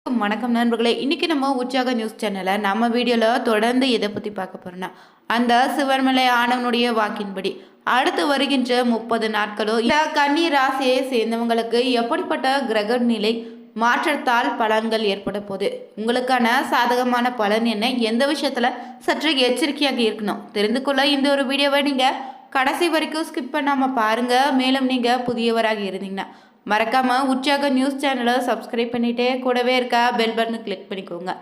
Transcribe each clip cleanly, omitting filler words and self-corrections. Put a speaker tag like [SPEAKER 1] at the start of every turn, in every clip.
[SPEAKER 1] வணக்கம் நண்பர்களே. இன்னைக்கு நம்ம உற்சாக நியூஸ் சேனல்ல நம்ம வீடியோல தொடர்ந்து எதை பத்தி பார்க்க போறோம்னா, அந்த சிவன்மலை ஆண்டவனுடைய வாக்கின்படி அடுத்து வருகின்ற 30 நாட்களோ இந்த கன்னி ராசியை சேர்ந்தவங்களுக்கு எப்படிப்பட்ட கிரக நிலை மாற்றத்தால் பலன்கள் ஏற்பட போகுது, உங்களுக்கான சாதகமான பலன் என்ன, எந்த விஷயத்துல சற்று எச்சரிக்கையாக இருக்கணும் தெரிந்து கொள்ள இந்த ஒரு வீடியோவை நீங்க கடைசி வரைக்கும் ஸ்கிப் பண்ணாம பாருங்க. மேலும் நீங்க புதியவராக இருந்தீங்கன்னா மறக்காம உற்சாக நியூஸ் சேனலை சப்ஸ்கிரைப் பண்ணிட்டே கூடவே இருக்க பெல் பட்டனை கிளிக் பண்ணிக்கோங்க.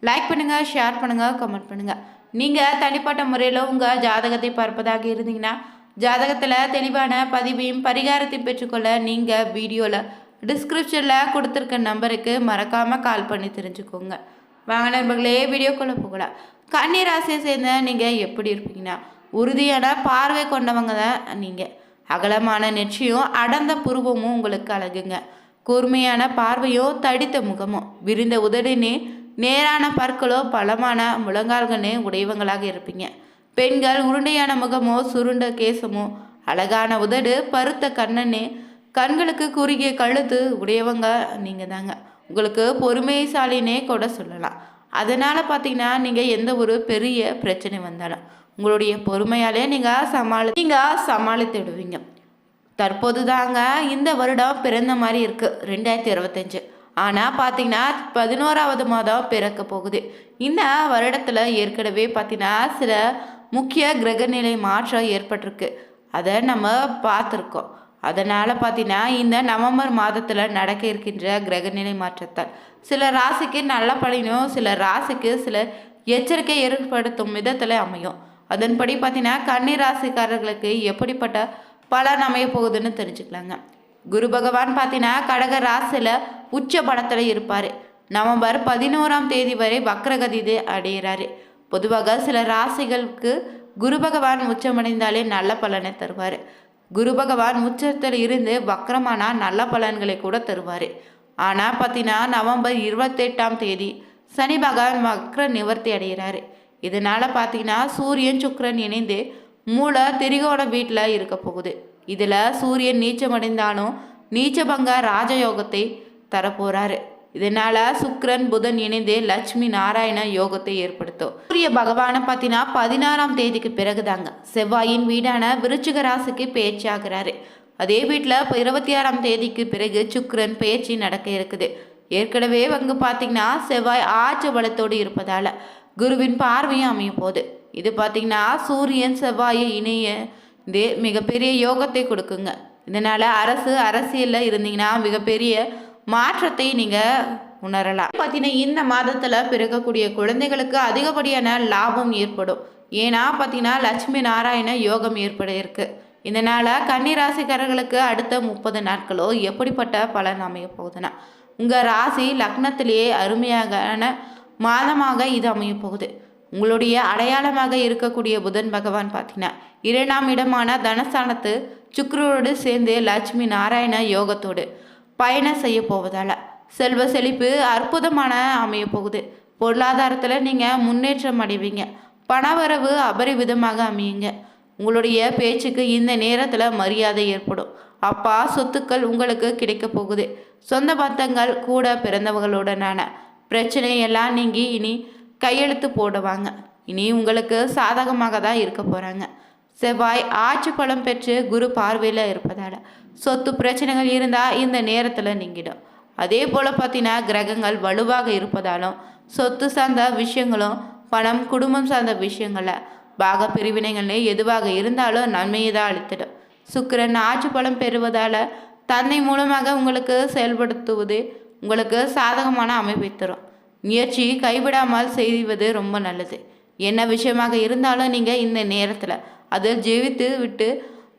[SPEAKER 1] லைக் பண்ணுங்க, ஷேர் பண்ணுங்க, கமெண்ட் பண்ணுங்க. நீங்க தனிப்பட்ட முறையில் உங்க ஜாதகத்தை பார்ப்பதாக இருந்தீங்கன்னா ஜாதகத்தில் தெளிவான பதிவையும் பரிகாரத்தையும் பெற்றுக்கொள்ள நீங்க வீடியோவில் டிஸ்கிரிப்ஷனில் கொடுத்துருக்க நம்பருக்கு மறக்காம கால் பண்ணி தெரிஞ்சுக்கோங்க. வாங்க நண்பர்களே, வீடியோக்குள்ளே போகலாம். கன்னி ராசியை சேர்ந்த நீங்கள் எப்படி இருப்பீங்கன்னா, உறுதியான பார்வை கொண்டவங்க தான் நீங்கள். அகலமான நெற்றியும் அடர்ந்த புருவமும் உங்களுக்கு அழகுங்க. கூர்மையான பார்வையோ தடித்த முகமோ விரிந்த உதடினே நேரான பற்களோ பலமான முழங்கால்களே உடையவங்களாக இருப்பீங்க. பெண்கள் உருண்டையான முகமோ சுருண்ட கேசமோ அழகான உதடு பருத்த கண்ணனே கண்களுக்கு குறுகிய கழுத்து உடையவங்க நீங்கள் தாங்க. உங்களுக்கு பொறுமைசாலினே கூட சொல்லலாம். அதனால் பார்த்தீங்கன்னா நீங்கள் எந்த ஒரு பெரிய பிரச்சனை வந்தாலும் உங்களுடைய பொறுமையாலே நீங்கள் சமாளித்துடுவீங்க. தற்போது தாங்க இந்த வருடம் பிறந்த மாதிரி இருக்குது 2025. ஆனால் பார்த்தீங்கன்னா 11வது மாதம் பிறக்க போகுது. இந்த வருடத்தில் ஏற்கனவே பார்த்தீங்கன்னா சில முக்கிய கிரகநிலை மாற்றம் ஏற்பட்டிருக்கு. அதை நம்ம பார்த்துருக்கோம். அதனால் பார்த்தீங்கன்னா இந்த நவம்பர் மாதத்தில் நடக்க இருக்கின்ற கிரகநிலை மாற்றத்தால் சில ராசிக்கு நல்ல பலனும் சில ராசிக்கு சில எச்சரிக்கை ஏற்படுத்தும் விதத்தில் அமையும். அதன்படி பார்த்தீங்கன்னா கன்னி ராசிக்காரர்களுக்கு எப்படிப்பட்ட பலன் அமைய போகுதுன்னு தெரிஞ்சுக்கலாங்க. குரு பகவான் பார்த்தீங்கன்னா கடக ராசியில் உச்ச பலத்தில் இருப்பார். நவம்பர் 11ஆம் தேதி வரை வக்ரகதி அடைகிறாரு. பொதுவாக சில ராசிகளுக்கு குரு பகவான் உச்சமடைந்தாலே நல்ல பலனை தருவார். குரு பகவான் உச்சத்தில் இருந்து வக்ரமானா நல்ல பலன்களை கூட தருவார். ஆனால் பார்த்தீங்கன்னா நவம்பர் 28ஆம் தேதி சனி பகவான் வக்ர நிவர்த்தி அடைகிறாரு. இதனால் பார்த்தீங்கன்னா சூரியன் சுக்கிரன் இணைந்து மூல திரிகோண வீட்டில் இருக்க போகுது. இதில் சூரியன் நீச்சமடைந்தாலும் நீச்சபங்க ராஜயோகத்தை தரப்போகிறாரு. இதனால் சுக்கிரன் புதன் இணைந்து லட்சுமி நாராயண யோகத்தை ஏற்படுத்தும். சூரிய பகவானை பார்த்தீங்கன்னா 16ஆம் தேதிக்கு பிறகுதாங்க செவ்வாயின் வீடான விருச்சிக ராசிக்கு பேச்சாகிறாரு. அதே வீட்டில் இப்போ 26ஆம் தேதிக்கு பிறகு சுக்கிரன் பேச்சு நடக்க இருக்குது. ஏற்கனவே அங்கே பார்த்தீங்கன்னா செவ்வாய் ஆட்சி பலத்தோடு இருப்பதால் குருவின் பார்வையும் அமையும் போது இது பார்த்தீங்கன்னா சூரியன் செவ்வாயை இணைய மிகப்பெரிய யோகத்தை கொடுக்குங்க. இதனால் அரசியலில் இருந்தீங்கன்னா மிகப்பெரிய மாற்றத்தை நீங்கள் உணரலாம். பார்த்தீங்கன்னா இந்த மாதத்தில் பிறக்கக்கூடிய குழந்தைகளுக்கு அதிகப்படியான லாபம் ஏற்படும். ஏன்னா பார்த்தீங்கன்னா லட்சுமி நாராயண யோகம் ஏற்பட இருக்கு. இதனால் கன்னிராசிக்காரர்களுக்கு அடுத்த 30 நாட்களோ எப்படிப்பட்ட பலன் அமைய போகுதுன்னா, உங்கள் ராசி லக்னத்திலேயே அருமையான மாதமாக இது அமைய போகுது. உங்களுடைய அடையாளமாக இருக்கக்கூடிய புதன் பகவான் பார்த்தீங்கன்னா 2ஆம் இடமான தனஸ்தானத்து சுக்கிரனோடு சேர்ந்து லட்சுமி நாராயண யோகத்தோடு பயணம் செய்ய போவதால் செல்வ செழிப்பு அற்புதமான அமைய போகுது. பொருளாதாரத்தில் நீங்கள் முன்னேற்றம் அடைவீங்க. பணவரவு அபரிவிதமாக அமையுங்க. உங்களுடைய பேச்சுக்கு இந்த நேரத்தில் மரியாதை ஏற்படும். அப்பா சொத்துக்கள் உங்களுக்கு கிடைக்க போகுது. சொந்த பந்தங்கள் கூட பிறந்தவர்களுடனான பிரச்சனையெல்லாம் நீங்கி இனி கையெழுத்து போடுவாங்க. இனி உங்களுக்கு சாதகமாக தான் இருக்க போகிறாங்க. செவ்வாய் ஆட்சி பலம் பெற்று குரு பார்வையில் இருப்பதால் சொத்து பிரச்சனைகள் இருந்தால் இந்த நேரத்தில் நீங்கிடும். அதே போல் பார்த்தீங்கன்னா கிரகங்கள் வலுவாக இருப்பதாலும் சொத்து சார்ந்த விஷயங்களும் பணம் குடும்பம் சார்ந்த விஷயங்களில் பாக பிரிவினைகள் எதுவாக இருந்தாலும் நன்மையை தான் அளித்திடும். சுக்கிரன் ஆட்சி பலம் பெறுவதால் தன்னை மூலமாக உங்களுக்கு செயல்படுத்துவது உங்களுக்கு சாதகமான அமைப்பை தரும். முயற்சி கைவிடாமல் செய்வது ரொம்ப நல்லது. என்ன விஷயமாக இருந்தாலும் நீங்கள் இந்த நேரத்தில் அதை ஜெயித்து விட்டு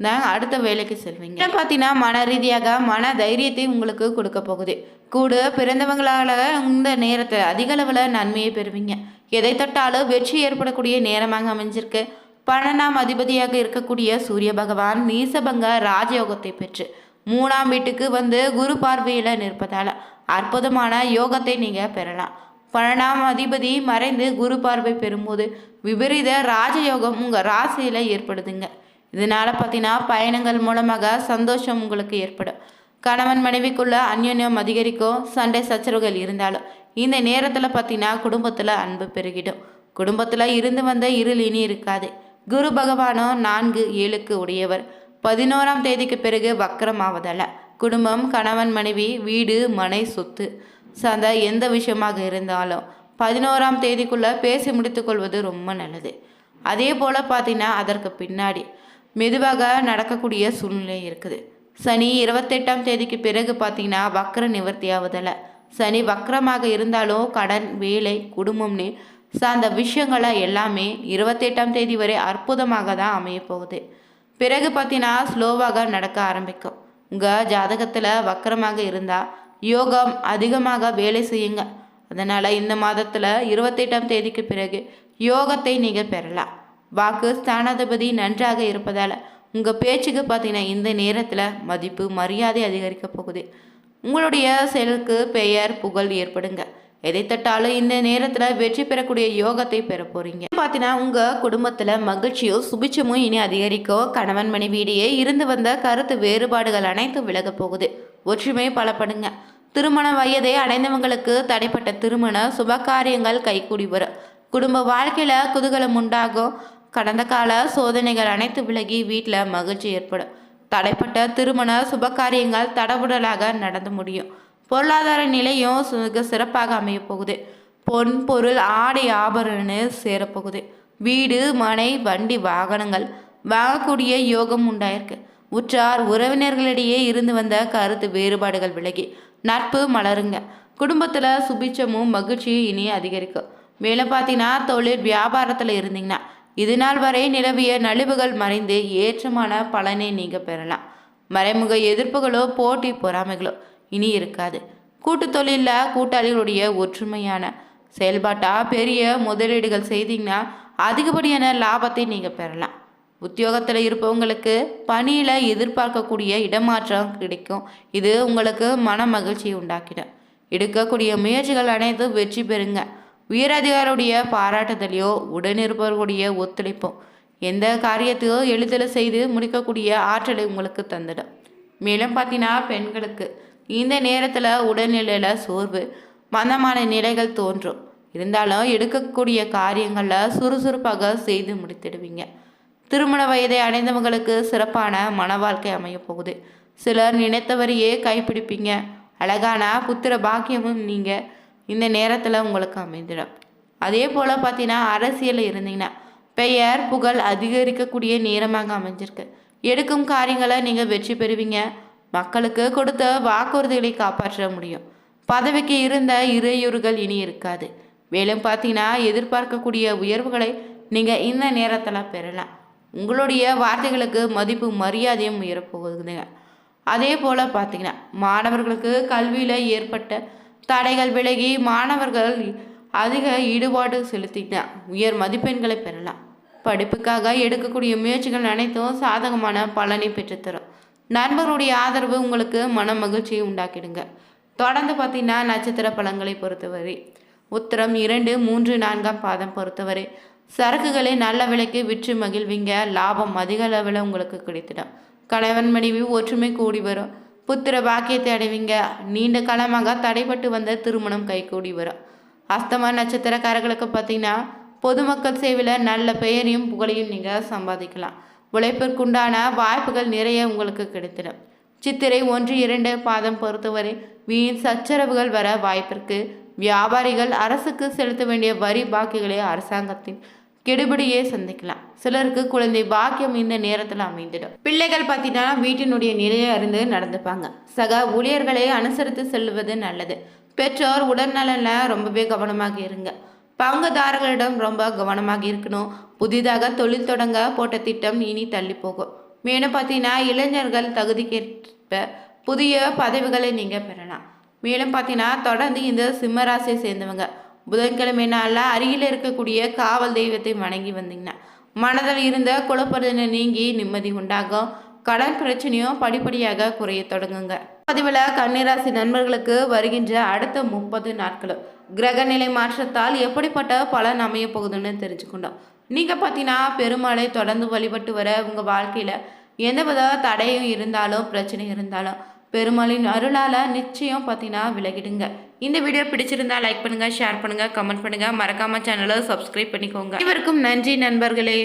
[SPEAKER 1] தான் அடுத்த வேலைக்கு செல்வீங்க. பார்த்தீங்கன்னா மன ரீதியாக மன தைரியத்தை உங்களுக்கு கொடுக்க போகுது. கூட பிறந்தவங்களால் இந்த நேரத்தில் அதிக அளவில் நன்மையை பெறுவீங்க. எதை தொட்டாலும் வெற்றி ஏற்படக்கூடிய நேரமாக அமைஞ்சிருக்கு. 12ஆம் அதிபதியாக இருக்கக்கூடிய சூரிய பகவான் நீசபங்க ராஜயோகத்தை பெற்று 3ஆம் வீட்டுக்கு வந்து குரு பார்வையில் நிற்பதால் அற்புதமான யோகத்தை நீங்கள் பெறலாம். 12ஆம் அதிபதி மறைந்து குரு பார்வை பெறும்போது விபரீத ராஜயோகம் உங்கள் ராசியில் ஏற்படுதுங்க. இதனால் பார்த்தீங்கன்னா பயணங்கள் மூலமாக சந்தோஷம் உங்களுக்கு ஏற்படும். கணவன் மனைவிக்குள்ள அந்யோன்யம் அதிகரிக்கும். சண்டை சச்சரவுகள் இருந்தாலும் இந்த நேரத்தில் பார்த்தீங்கன்னா குடும்பத்தில் அன்பு பெருகிடும். குடும்பத்தில் இருந்து வந்த இருள் இனி இருக்காது. குரு பகவானும் 4-7க்கு உடையவர். 11ஆம் தேதிக்கு பிறகு வக்கரம் ஆவதால குடும்பம், கணவன் மனைவி, வீடு, மனை, சொத்து சார்ந்த எந்த விஷயமாக இருந்தாலும் 11ஆம் தேதிக்குள்ளே பேசி முடித்துக்கொள்வது ரொம்ப நல்லது. அதே போல் பார்த்தீங்கன்னா அதற்கு பின்னாடி மெதுவாக நடக்கக்கூடிய சூழ்நிலை இருக்குது. சனி 28ஆம் தேதிக்கு பிறகு பார்த்தீங்கன்னா வக்கர நிவர்த்தி ஆவதில்லை. சனி வக்கரமாக இருந்தாலும் கடன், வேலை, குடும்பம்னு சார்ந்த விஷயங்களை எல்லாமே 28ஆம் தேதி வரை அற்புதமாக தான் அமைய போகுது. பிறகு பார்த்தீங்கன்னா ஸ்லோவாக நடக்க ஆரம்பிக்கும். உங்கள் ஜாதகத்தில் வக்கரமாக இருந்தால் யோகம் அதிகமாக வேலை செய்யுங்க. அதனால் இந்த மாதத்தில் 28ஆம் தேதிக்கு பிறகு யோகத்தை நீங்கள் பெறலாம். வாக்கு ஸ்தானாதிபதி நன்றாக இருப்பதால் உங்கள் பேச்சுக்கு பார்த்தீங்கன்னா இந்த நேரத்தில் மதிப்பு, மரியாதை அதிகரிக்க போகுது. உங்களுடைய செயலுக்கு பெயர், புகழ் ஏற்படுங்க. எதை தட்டாலும் இந்த நேரத்தில் வெற்றி பெறக்கூடிய யோகத்தை பெற போகிறீங்க. பார்த்தீங்கன்னா உங்கள் குடும்பத்தில் மகிழ்ச்சியோ சுபிச்சமும் இனி அதிகரிக்கும். கணவன் மனைவியிடையே இருந்து வந்த கருத்து வேறுபாடுகள் அனைத்தும் விலக போகுது. ஒற்றுமை பலப்படுங்க. திருமண வயதை அடைந்தவங்களுக்கு தடைப்பட்ட திருமண சுபகாரியங்கள் கைகூடி வரும். குடும்ப வாழ்க்கையில் குதூகலம் உண்டாகும். கடந்த கால சோதனைகள் அனைத்து விலகி வீட்டில் மகிழ்ச்சி ஏற்படும். தடைப்பட்ட திருமண சுபகாரியங்கள் தடபுடலாக நடந்து முடியும். பொருளாதார நிலையும் மிக சிறப்பாக அமைய போகுது. பொன், பொருள், ஆடை, ஆபரணம் சேரப்போகுது. வீடு, மனை, வண்டி, வாகனங்கள் வாங்கக்கூடிய யோகம் உண்டாயிருக்கு. உற்றார் உறவினர்களிடையே இருந்து வந்த கருத்து வேறுபாடுகள் விலகி நட்பு மலருங்க. குடும்பத்தில் சுபிச்சமும் மகிழ்ச்சியும் இனி அதிகரிக்கும். மேலும் பார்த்தீங்கன்னா தொழில் வியாபாரத்தில் இருந்தீங்கன்னா இது நாள் வரை நிலவிய நலிவுகள் மறைந்து ஏற்றமான பலனை நீங்கள் பெறலாம். மறைமுக எதிர்ப்புகளோ போட்டி பொறாமைகளோ இனி இருக்காது. கூட்டு தொழிலில் கூட்டாளிகளுடைய ஒற்றுமையான செயல்பாட்டாக பெரிய முதலீடுகள் செய்தீங்கன்னா அதிகப்படியான லாபத்தை நீங்கள் பெறலாம். உத்தியோகத்தில் இருப்பவங்களுக்கு பணியில் எதிர்பார்க்கக்கூடிய இடமாற்றம் கிடைக்கும். இது உங்களுக்கு மன மகிழ்ச்சியை உண்டாக்கிடும். எடுக்கக்கூடிய முயற்சிகள் அனைத்தும் வெற்றி பெறுங்க. உயரதிகாரியுடைய பாராட்டுதலையோ உடனிருப்பவர்களுடைய ஒத்துழைப்போ எந்த காரியத்தையோ எளிதில் செய்து முடிக்கக்கூடிய ஆற்றலை உங்களுக்கு தந்துடும். மேலும் பார்த்தீங்கன்னா பெண்களுக்கு இந்த நேரத்தில் உடல்நிலையில் சோர்வு, மந்தமான நிலைகள் தோன்றும். இருந்தாலும் எடுக்கக்கூடிய காரியங்களில் சுறுசுறுப்பாக செய்து முடித்திடுவீங்க. திருமண வயதை அடைந்தவங்களுக்கு சிறப்பான மன வாழ்க்கை அமைய போகுது. சிலர் நினைத்தவரையே கைப்பிடிப்பீங்க. அழகான புத்திர பாக்கியமும் நீங்கள் இந்த நேரத்தில் உங்களுக்கு அமைந்திடும். அதே போல் பார்த்தீங்கன்னா அரசியலில் இருந்தீங்கன்னா பெயர், புகழ் அதிகரிக்கக்கூடிய நேரமாக அமைஞ்சிருக்கு. எடுக்கும் காரியங்களை நீங்கள் வெற்றி பெறுவீங்க. மக்களுக்கு கொடுத்த வாக்குறுதிகளை காப்பாற்ற முடியும். பதவிக்கு இருந்த இறையூறுகள் இனி இருக்காது. மேலும் பார்த்தீங்கன்னா எதிர்பார்க்கக்கூடிய உயர்வுகளை நீங்கள் இந்த நேரத்தில் பெறலாம். உங்களுடைய வார்த்தைகளுக்கு மதிப்பு, மரியாதையும் உயரப்போகுதுங்க. அதே போல் பார்த்தீங்கன்னா மாணவர்களுக்கு கல்வியில் ஏற்பட்ட தடைகள் விலகி மாணவர்கள் அதிக ஈடுபாடு செலுத்தினா உயர் மதிப்பெண்களை பெறலாம். படிப்புக்காக எடுக்கக்கூடிய முயற்சிகள் அனைத்தும் சாதகமான பலனை பெற்றுத்தரும். நண்பர்களுடைய ஆதரவு உங்களுக்கு மன மகிழ்ச்சியை உண்டாக்கிடுங்க. தொடர்ந்து பார்த்தீங்கன்னா நட்சத்திர பலன்களை பொறுத்தவரை உத்திரம் 2, 3, 4ஆம் பாதம் பொறுத்தவரை சரக்குகளை நல்ல விலைக்கு விற்று மகிழ்வீங்க. லாபம் அதிக அளவில் உங்களுக்கு கிடைத்திடும். கணவன் மனைவி ஒற்றுமை கூடி வரும். புத்திர பாக்கியத்தை அடைவீங்க. நீண்ட காலமாக தடைப்பட்டு வந்த திருமணம் கைகூடி வரும். அஸ்தம நட்சத்திரக்காரர்களுக்கு பார்த்தீங்கன்னா பொதுமக்கள் சேவையில் நல்ல பெயரையும் புகழையும் நீங்கள் சம்பாதிக்கலாம். உழைப்பிற்குண்டான வாய்ப்புகள் நிறைய உங்களுக்கு கிடைத்திடும். சித்திரை 1, 2 பாதம் பொறுத்தவரை வீண் சச்சரவுகள் வர வாய்ப்பிற்கு. வியாபாரிகள் அரசுக்கு செலுத்த வேண்டிய வரி பாக்கிகளை அரசாங்கத்தின் கெடுபிடியே சந்திக்கலாம். சிலருக்கு குழந்தை பாக்கியம் இந்த நேரத்தில் அமைந்திடும். பிள்ளைகள் பார்த்தீங்கன்னா வீட்டினுடைய நிலையை அறிந்து நடந்துப்பாங்க. சக ஊழியர்களை அனுசரித்து செல்வது நல்லது. பெற்றோர் உடல்நலனில் ரொம்பவே கவனமாக இருங்க. பங்குதாரர்களிடம் ரொம்ப கவனமாக இருக்கணும். புதிதாக தொழில் தொடங்க போட்ட திட்டம் இனி தள்ளி போகும். மேலும் பார்த்தீங்கன்னா இளைஞர்கள் தகுதிக்கேற்ப புதிய பதவிகளை நீங்கள் பெறலாம். மேலும் பார்த்தீங்கன்னா தொடர்ந்து இந்த சிம்மராசியை சேர்ந்தவங்க புதன்கிழமை நாளில் அருகில் இருக்கக்கூடிய காவல் தெய்வத்தை வணங்கி வந்தீங்கன்னா மனதில் இருந்த குழப்பத்தை நீங்கி நிம்மதி உண்டாகும். கடன் பிரச்சனையும் படிப்படியாக குறைய தொடங்குங்க. பதிவில் கன்னிராசி நண்பர்களுக்கு வருகின்ற அடுத்த 30 நாட்களும் கிரகநிலை மாற்றத்தால் எப்படிப்பட்ட பலன் அமைய போகுதுன்னு தெரிஞ்சுக்கொண்டோம். நீங்கள் பார்த்தீங்கன்னா பெருமாளை தொடர்ந்து வழிபட்டு வர உங்கள் வாழ்க்கையில் எந்தவித தடையும் இருந்தாலும் பிரச்சனை இருந்தாலும் பெருமாளின் அருளால் நிச்சயம் பார்த்தீங்கன்னா விலகிடுங்க. இந்த வீடியோ பிடிச்சிருந்தா லைக் பண்ணுங்கள், ஷேர் பண்ணுங்கள், கமெண்ட் பண்ணுங்கள். மறக்காமல் சேனலை சப்ஸ்கிரைப் பண்ணிக்கோங்க. இவருக்கும் நன்றி நண்பர்களே.